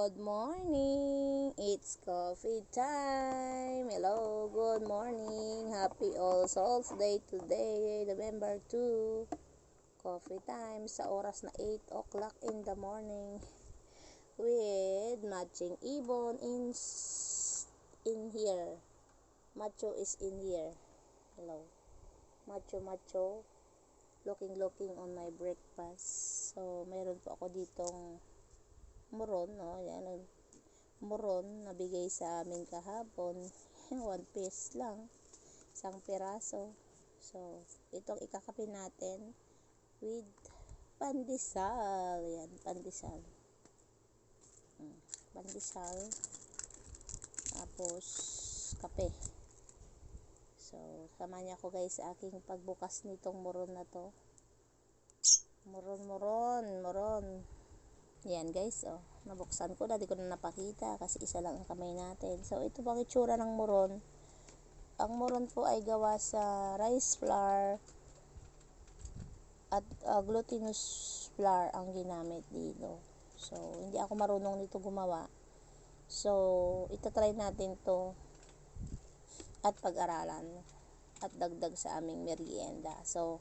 Good morning! It's coffee time! Hello, good morning! Happy All Souls Day today, November 2. Coffee time sa oras na 8 o'clock in the morning with matching ibon in here. Macho is in here. Hello. Macho looking on my breakfast. So, meron po ako ditong muron, no? Yan, muron na bigay sa amin kahapon. 1 piece lang, isang piraso. So, itong ikakape natin with pandesal. Yan, pandesal. Pandesal. Tapos, kape. So, sama niya ako guys sa aking pagbukas nitong muron na to. Muron. Yan guys, nabuksan ko na, di ko na napakita kasi isa lang ang kamay natin. So, ito pang itsura ng muron. Ang muron po ay gawa sa rice flour at glutinous flour ang ginamit dito. So, hindi ako marunong dito gumawa. So, itatry natin to at pag-aralan at dagdag sa aming merienda. So,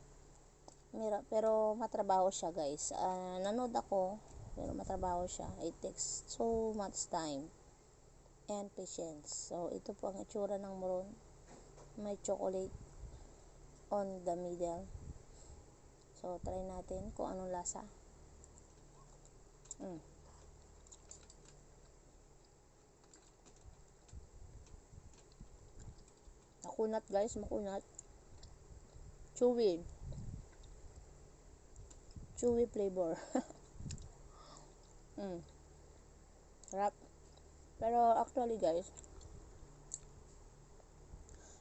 pero matrabaho siya guys. Nanood ako, pero matrabaho siya. It takes so much time and patience. So, ito po ang itsura ng muron. May chocolate on the middle. So, try natin kung anong lasa. Makunat guys, makunat. Chewy flavor. Sarap. Pero actually guys,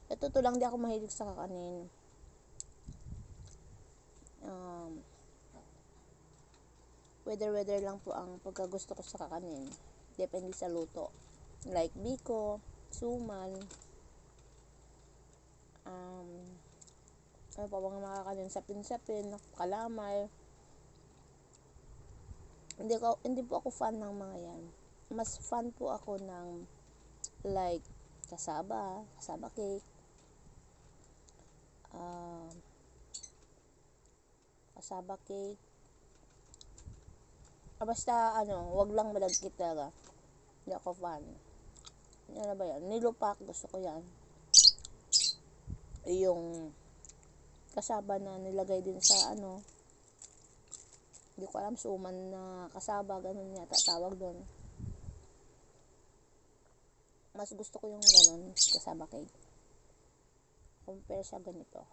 ito to lang, di ako mahilig sa kakanin. Weather lang po ang pagkagusto ko sa kakanin. Depende sa luto. Like biko, suman, ano pa bang makakanin, sapin-sapin, kalamay. Hindi po ako fan ng mga yan. Mas fan po ako ng like kasaba cake, basta wag lang malagkit talaga. Hindi ako fan. Ano ba yan? Nilupak, gusto ko yan. Yung kasaba na nilagay din sa hindi ko alam, suman na kasaba, ganun yata tawag doon. Mas gusto ko yung ganun, kasaba cake. Compare sa ganito.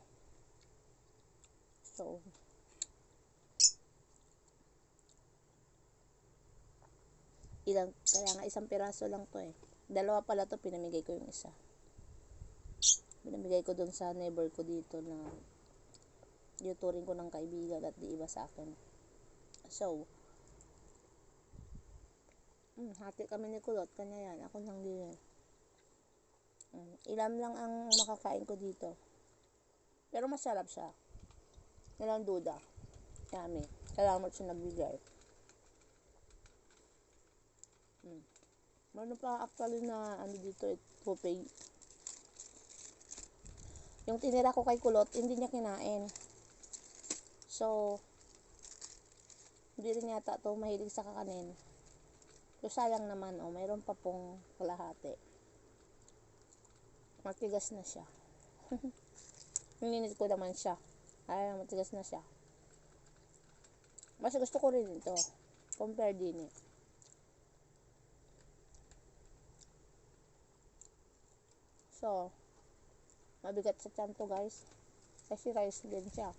So, kaya nga isang piraso lang to eh. Dalawa pala to, pinamigay ko yung isa. Pinamigay ko doon sa neighbor ko dito na yuturing ko ng kaibigan at di iba sa akin. So, hati kami ni Kulot, kanya yan. Ako lang din. Ilan lang ang makakain ko dito. Pero masarap siya. Walang duda. Yummy. Salamat siya nagbigay. Meron pa actually na dito, tupig. Yung tinira ko kay Kulot, hindi niya kinain. So, hindi rin yata to mahilig sa kakanin. So, sayang naman, mayroon pa pong kalahati. Matigas na siya. Ninit ko naman siya. Ay, matigas na siya. Mas gusto ko rin ito. Compare din eh. So, mabigat sa tiyan to guys. Kasi rice din siya.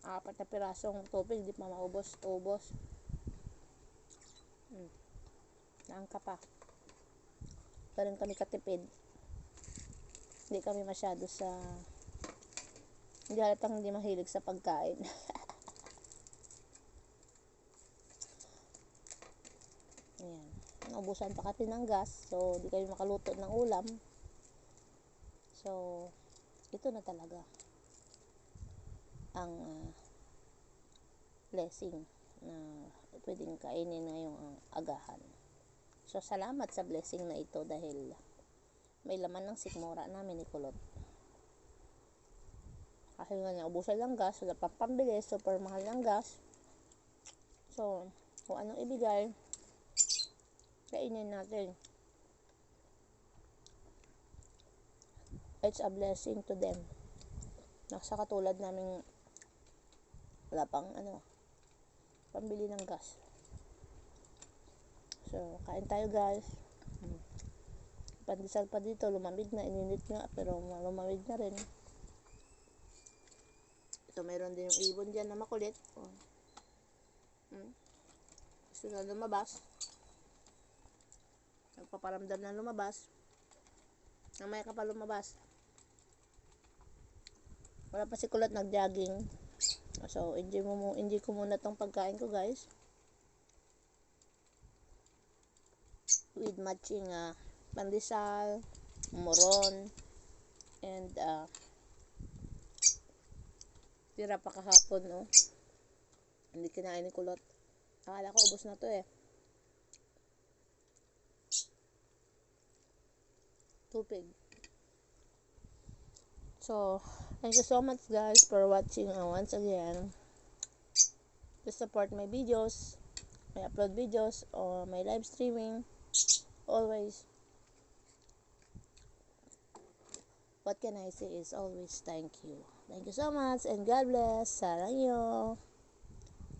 Apat na pirasong tubig, di pa maubos. Naangka pa. Ganun kami katipid. Hindi kami masyado hindi halatang hindi mahilig sa pagkain. Ayan. Naubusan pa kasi ng gas. So, di kami makaluto ng ulam. So, ito na talaga ang blessing na pwedeng kainin ngayong agahan. So, salamat sa blessing na ito dahil may laman ng sikmura namin ni Kulot. Kasi nga naubusan lang gas, wala pang pambili, super mahal ng gas. So, kung anong ibigay, kainin natin. It's a blessing to them. Nasa katulad namin wala pang pambili ng gas. So, kain tayo guys. Pandesal pa dito, lumamig na, ininit nga, pero lumamig na rin. Ito, mayroon din yung ibon dyan na makulit. Gusto na lumabas. Nagpaparamdam na lumabas. Namaya ka pa lumabas. Wala pa si Kulot nag-jogging. So, enjoy ko muna tong pagkain ko guys. With matching pandesal, moron, and tira pa kahapon, no? Hindi kinain ni Kulot. Akala ko ubos na to eh. Tupig. So, thank you so much guys for watching once again. To support my videos, my upload videos, or my live streaming. Always, what can I say is always thank you. Thank you so much and God bless. Sarangyo.